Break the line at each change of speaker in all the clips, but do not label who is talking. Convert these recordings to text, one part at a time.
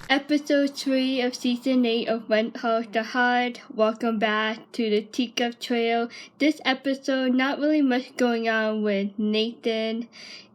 Episode 3 of Season 8 of When Calls the Heart. Welcome back to the Teacup Trail. This episode, not really much going on with Nathan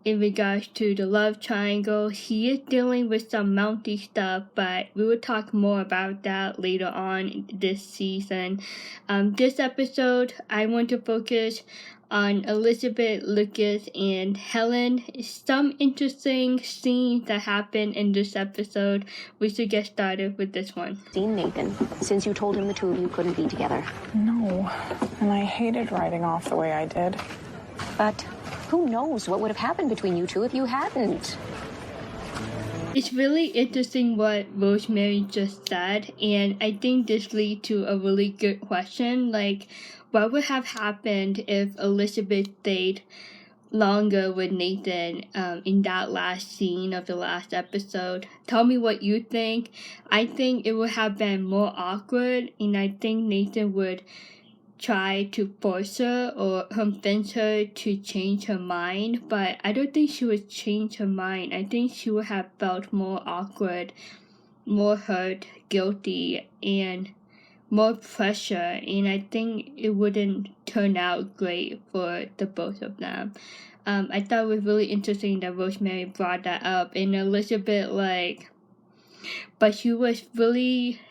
in regards to the love triangle. He is dealing with some mounty stuff, but we will talk more about that later on this season. This episode, I want to focus on Elizabeth, Lucas, and Helen. Some interesting scenes that happened in this episode. We should get started with this one.
Seen Nathan since you told him the two of you couldn't be together.
No, and I hated riding off the way I did.
But who knows what would have happened between you two if you hadn't?
It's really interesting what Rosemary just said, and I think this leads to a really good question. Like, what would have happened if Elizabeth stayed longer with Nathan in that last scene of the last episode? Tell me what you think. I think it would have been more awkward, and I think Nathan would try to force her or convince her to change her mind, but I don't think she would change her mind. I think she would have felt more awkward, more hurt, guilty, and more pressure, and I think it wouldn't turn out great for the both of them. I thought it was really interesting that Rosemary brought that up, and Elizabeth, but she was really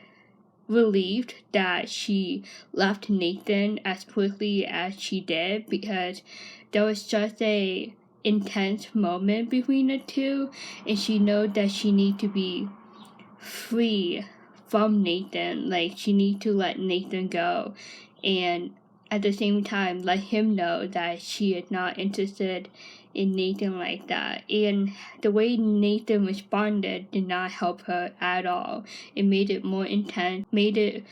relieved that she left Nathan as quickly as she did, because there was just a intense moment between the two, and she knows that she needs to be free from Nathan. Like, she needs to let Nathan go, and at the same time let him know that she is not interested in Nathan like that. And the way Nathan responded did not help her at all. It made it more intense, made it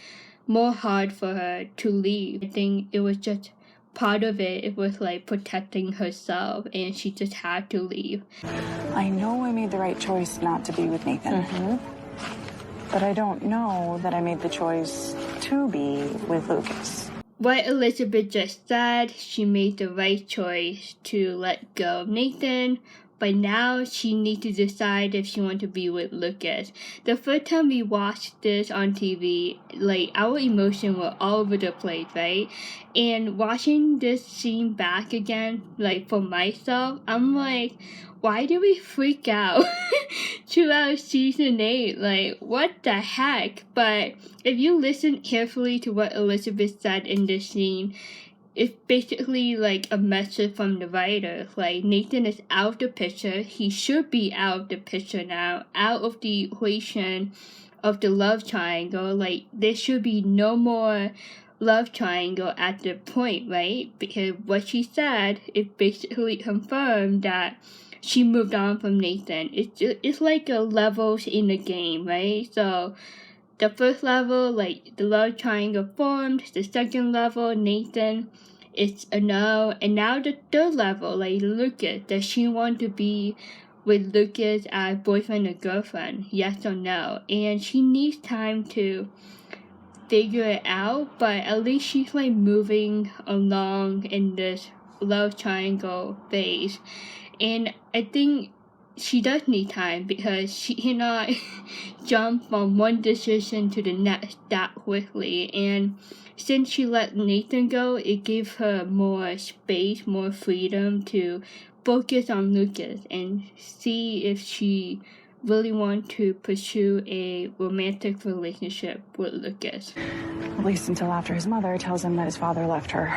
more hard for her to leave. I think it was just part of it. It was like protecting herself, and she just had to leave.
I know I made the right choice not to be with Nathan. But I don't know that I made the choice to be with Lucas.
What Elizabeth just said, she made the right choice to let go of Nathan, but now she needs to decide if she wants to be with Lucas. The first time we watched this on TV, like, our emotions were all over the place, right? And watching this scene back again, like, for myself, I'm like, why did we freak out throughout season 8? Like, what the heck? But if you listen carefully to what Elizabeth said in this scene, it's basically like a message from the writer. Like, Nathan is out of the picture. He should be out of the picture now, out of the equation of the love triangle. Like, there should be no more love triangle at the point, right? Because what she said, it basically confirmed that she moved on from Nathan. It's like a levels in the game, right? So the first level, like, the love triangle formed. The second level, Nathan, it's a no. And now the third level, like, Lucas, does she want to be with Lucas as boyfriend or girlfriend? Yes or no? And she needs time to figure it out, but at least she's like moving along in this love triangle phase. And I think she does need time, because she cannot jump from one decision to the next that quickly. And since she let Nathan go, it gave her more space, more freedom to focus on Lucas and see if she really wants to pursue a romantic relationship with Lucas.
At least until after his mother tells him that his father left her.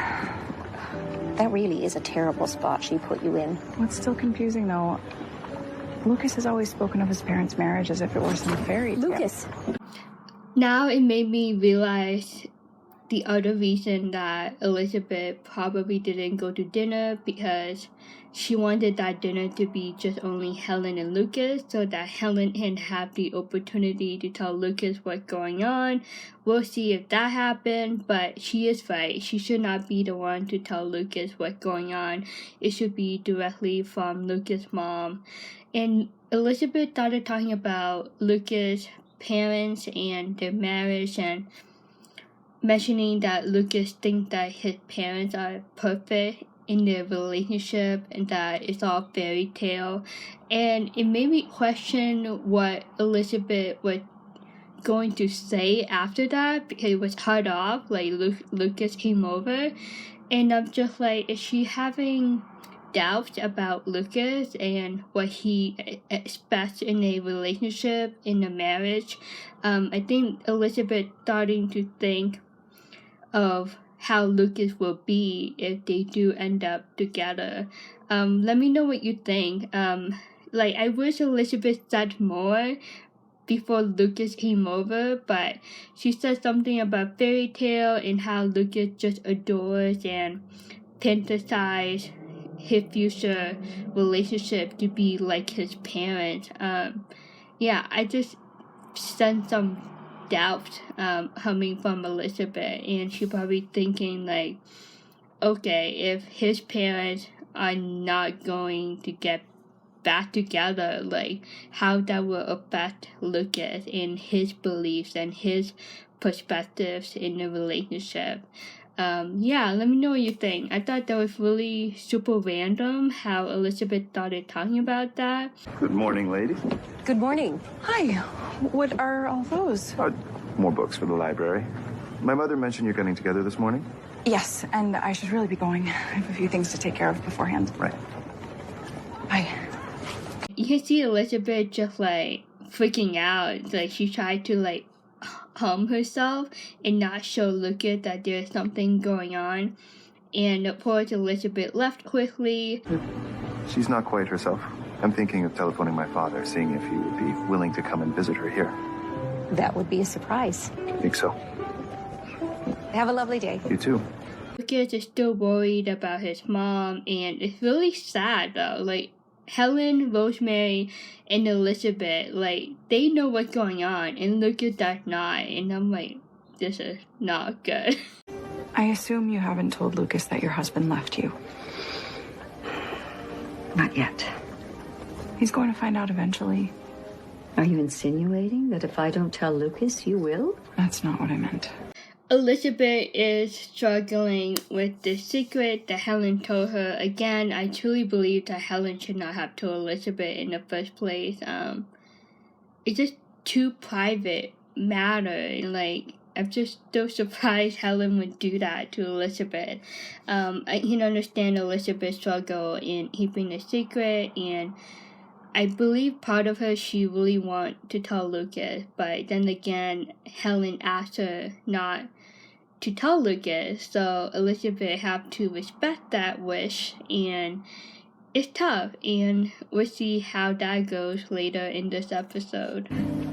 That really is a terrible spot she put you in.
What's still confusing, though, Lucas has always spoken of his parents' marriage as if it were some fairy tale.
Lucas!
Now it made me realize the other reason that Elizabeth probably didn't go to dinner, because she wanted that dinner to be just only Helen and Lucas, so that Helen can have the opportunity to tell Lucas what's going on. We'll see if that happened, but she is right. She should not be the one to tell Lucas what's going on. It should be directly from Lucas' mom. And Elizabeth started talking about Lucas' parents and their marriage, and mentioning that Lucas thinks that his parents are perfect, in their relationship and that it's all fairy tale. And it made me question what Elizabeth was going to say after that, because it was cut off, like Lucas came over, and I'm just like, is she having doubts about Lucas and what he expects in a relationship, in a marriage? I think Elizabeth starting to think of how Lucas will be if they do end up together. Let me know what you think. Like, I wish Elizabeth said more before Lucas came over, but she said something about fairy tale and how Lucas just adores and fantasizes his future relationship to be like his parents. Yeah, I just sense some doubt coming from Elizabeth, and she probably thinking like, okay, if his parents are not going to get back together, like how that will affect Lucas and his beliefs and his perspectives in the relationship. Yeah, let me know what you think. I thought that was really super random how Elizabeth started talking about that.
Good morning, ladies.
Good morning.
Hi. What are all those?
More books for the library. My mother mentioned you're getting together this morning.
Yes, and I should really be going. I have a few things to take care of beforehand.
Right.
Bye.
You can see Elizabeth just like freaking out. Like she tried to like calm herself and not show Lucas that there's something going on. And of course Elizabeth left quickly.
She's not quite herself. I'm thinking of telephoning my father, seeing if he would be willing to come and visit her here.
That would be a surprise.
I think so.
Have a lovely day.
You too.
Lucas is still worried about his mom, and it's really sad though. Like Helen, Rosemary, and Elizabeth, like they know what's going on, and Lucas does not. And I'm like, this is not good.
I assume you haven't told Lucas that your husband left you.
Not yet.
He's going to find out eventually.
Are you insinuating that if I don't tell Lucas, you will?
That's not what I meant.
Elizabeth is struggling with the secret that Helen told her. Again, I truly believe that Helen should not have told Elizabeth in the first place. It's just too private matter, and like I'm just so surprised Helen would do that to Elizabeth. I can understand Elizabeth's struggle in keeping a secret, and I believe part of her she really want to tell Lucas, but then again, Helen asked her not to tell Lucas, so Elizabeth have to respect that wish, and it's tough, and we'll see how that goes later in this episode.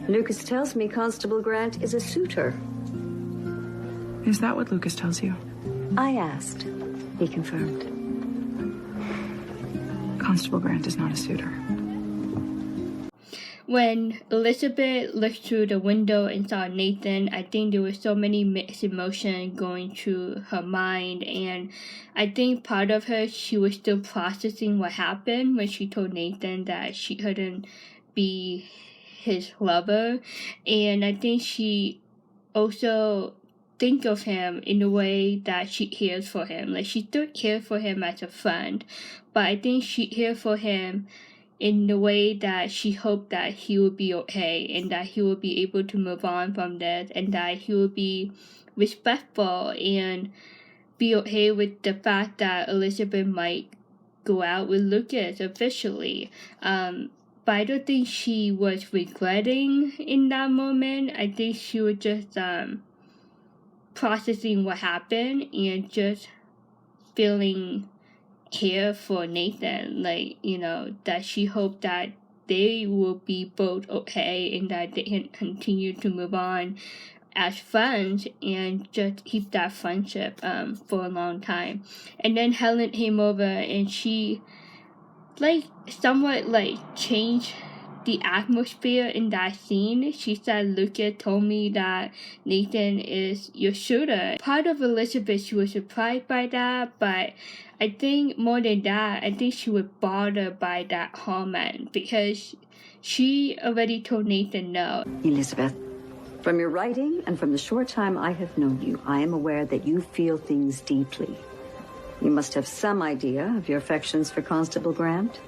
Lucas tells me Constable Grant is a suitor.
Is that what Lucas tells you?
I asked. He confirmed.
Constable Grant is not a suitor.
When Elizabeth looked through the window and saw Nathan, I think there was so many mixed emotions going through her mind, and I think part of her, she was still processing what happened when she told Nathan that she couldn't be his lover, and I think she also think of him in the way that she cares for him. Like she still cares for him as a friend, but I think she cares for him in the way that she hoped that he would be okay and that he would be able to move on from this and that he would be respectful and be okay with the fact that Elizabeth might go out with Lucas officially. But I don't think she was regretting in that moment. I think she was just processing what happened and just feeling care for Nathan, like, you know, that she hoped that they will be both okay and that they can continue to move on as friends and just keep that friendship for a long time. And then Helen came over and she like somewhat like changed the atmosphere in that scene. She said, Lucas told me that Nathan is your shooter. Part of Elizabeth, she was surprised by that, but I think more than that, I think she was bothered by that comment because she already told Nathan no.
Elizabeth, from your writing and from the short time I have known you, I am aware that you feel things deeply. You must have some idea of your affections for Constable Grant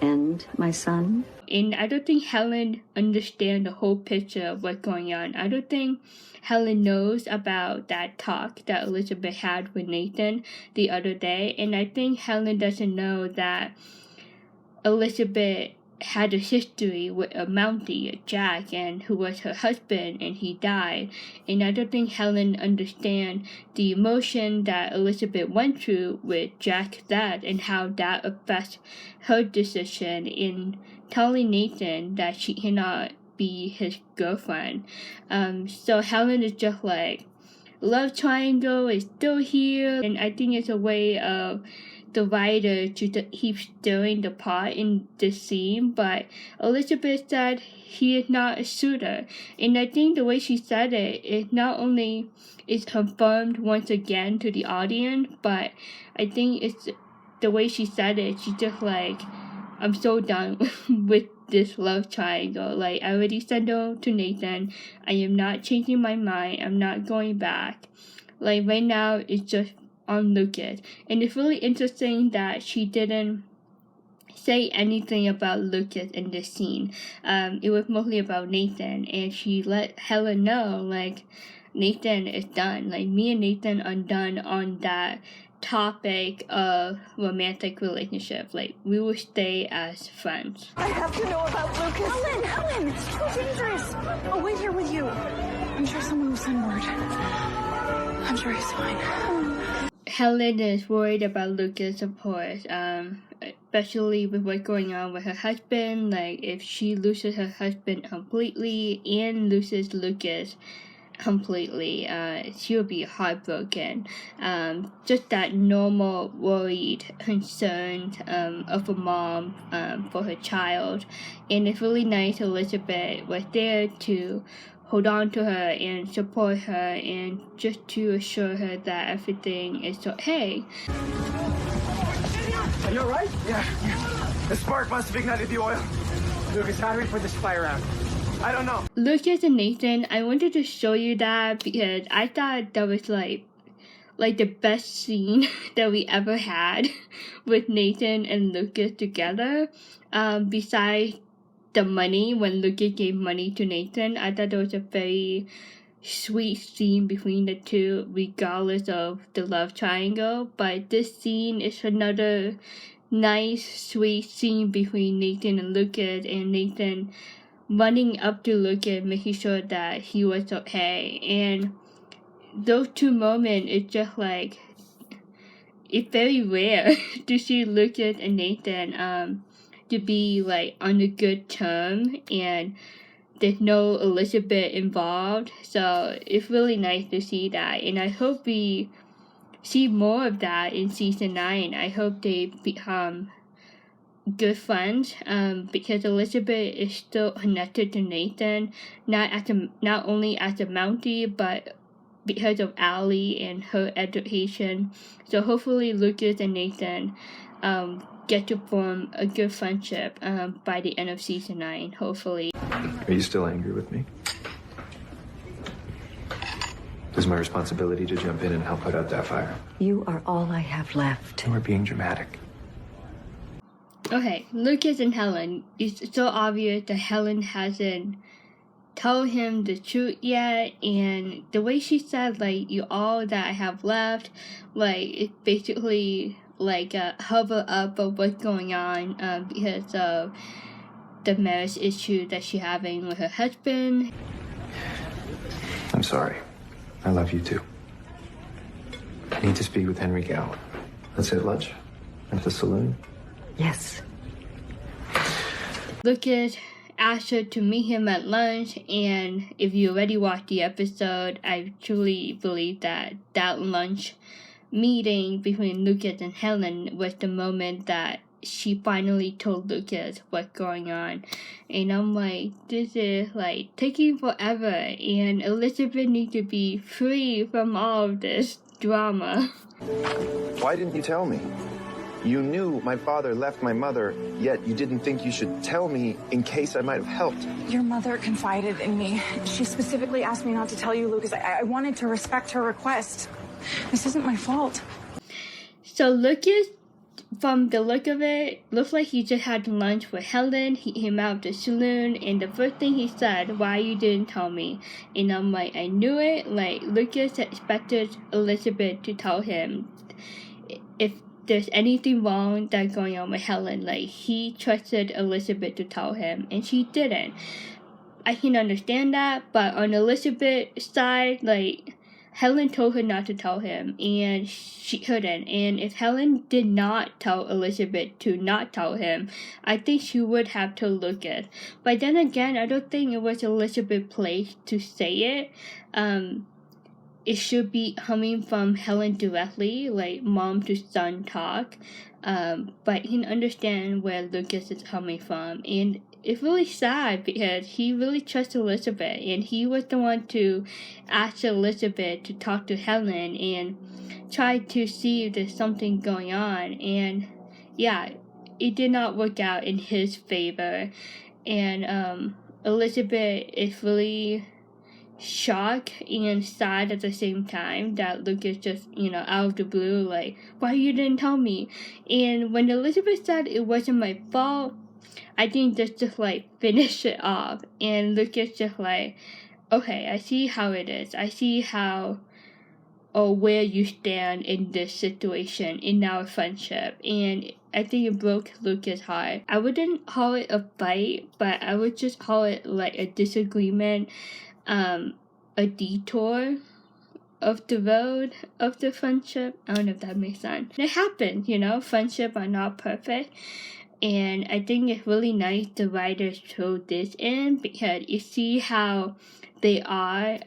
and my son.
And I don't think Helen understands the whole picture of what's going on. I don't think Helen knows about that talk that Elizabeth had with Nathan the other day. And I think Helen doesn't know that Elizabeth had a history with a Mountie, Jack, and who was her husband, and he died. And I don't think Helen understands the emotion that Elizabeth went through with Jack's death and how that affects her decision in telling Nathan that she cannot be his girlfriend. So Helen is just like, love triangle is still here, and I think it's a way of the writer to keep stirring the pot in this scene, but Elizabeth said he is not a suitor, and I think the way she said it, it not only is confirmed once again to the audience, but I think it's the way she said it, she's just like, I'm so done with this love triangle. Like, I already said no to Nathan, I am not changing my mind, I'm not going back. Like, right now, it's just on Lucas. And it's really interesting that she didn't say anything about Lucas in this scene. It was mostly about Nathan, and she let Helen know, like, Nathan is done. Like, me and Nathan are done on that topic of romantic relationship. Like, we will stay as friends.
I have to know about Lucas. Helen, it's too dangerous. I'll wait here with you. I'm sure someone will send word. I'm sure he's fine.
Helen is worried about Lucas, of course, especially with what's going on with her husband. Like, if she loses her husband completely and loses Lucas completely, she will be heartbroken. Just that normal worried concern of a mom for her child. And it's really nice Elizabeth was there to hold on to her and support her and just to assure her that everything is okay.
Are you alright? Yeah. The spark must have ignited the oil. Lucas, how do we put this fire out? I don't know.
Lucas and Nathan, I wanted to show you that because I thought that was like the best scene that we ever had with Nathan and Lucas together. Besides the money, when Lucas gave money to Nathan, I thought it was a very sweet scene between the two, regardless of the love triangle. But this scene is another nice, sweet scene between Nathan and Lucas, and Nathan running up to Lucas, making sure that he was okay. And those two moments, it's just like, it's very rare to see Lucas and Nathan to be like on a good term, and there's no Elizabeth involved. So it's really nice to see that, and I hope we see more of that in season 9. I hope they become good friends, because Elizabeth is still connected to Nathan, not only as a Mountie, but because of Allie and her education. So hopefully Lucas and Nathan get to form a good friendship by the end of season 9, hopefully.
Are you still angry with me? It's my responsibility to jump in and help put out that fire.
You are all I have left.
We're being dramatic.
Okay, Lucas and Helen. It's so obvious that Helen hasn't told him the truth yet, and the way she said, like, you all that I have left, like, it's basically like a cover up of what's going on because of the marriage issue that she's having with her husband.
I'm sorry. I love you too. I need to speak with Henry Gowan. Let's hit lunch at the saloon.
Yes.
Lucas asked her to meet him at lunch, and if you already watched the episode, I truly believe that lunch meeting between Lucas and Helen was the moment that she finally told Lucas what's going on. And I'm like, this is like taking forever, and Elizabeth needs to be free from all of this drama.
Why didn't you tell me? You knew my father left my mother, yet you didn't think you should tell me in case I might have helped.
Your mother confided in me. She specifically asked me not to tell you, Lucas. I wanted to respect her request. This isn't my fault.
So Lucas, from the look of it, looks like he just had lunch with Helen. He came out of the saloon, and the first thing he said, "Why you didn't tell me?" And I'm like, I knew it. Like, Lucas expected Elizabeth to tell him if there's anything wrong that's going on with Helen. Like, he trusted Elizabeth to tell him, and she didn't. I can understand that, but on Elizabeth's side, like, Helen told her not to tell him, and she couldn't. And if Helen did not tell Elizabeth to not tell him, I think she would have told Lucas. But then again, I don't think it was Elizabeth's place to say it. It should be coming from Helen directly, like mom to son talk. But you can understand where Lucas is coming from, and it's really sad because he really trusts Elizabeth, and he was the one to ask Elizabeth to talk to Helen and try to see if there's something going on. And yeah, it did not work out in his favor. And Elizabeth is really shocked and sad at the same time that Lucas just, out of the blue, like, why you didn't tell me? And when Elizabeth said it wasn't my fault, I think just like finish it off. And Lucas just like, okay, I see how it is. I see how or where you stand in this situation in our friendship. And I think it broke Lucas' heart. I wouldn't call it a fight, but I would just call it like a disagreement, a detour of the road of the friendship. I don't know if that makes sense. It happened, friendship are not perfect. And I think it's really nice the writers throw this in because you see how they are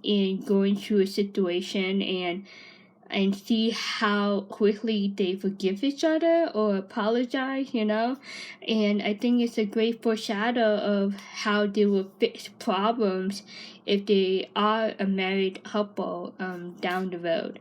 in going through a situation and see how quickly they forgive each other or apologize, And I think it's a great foreshadow of how they will fix problems if they are a married couple down the road.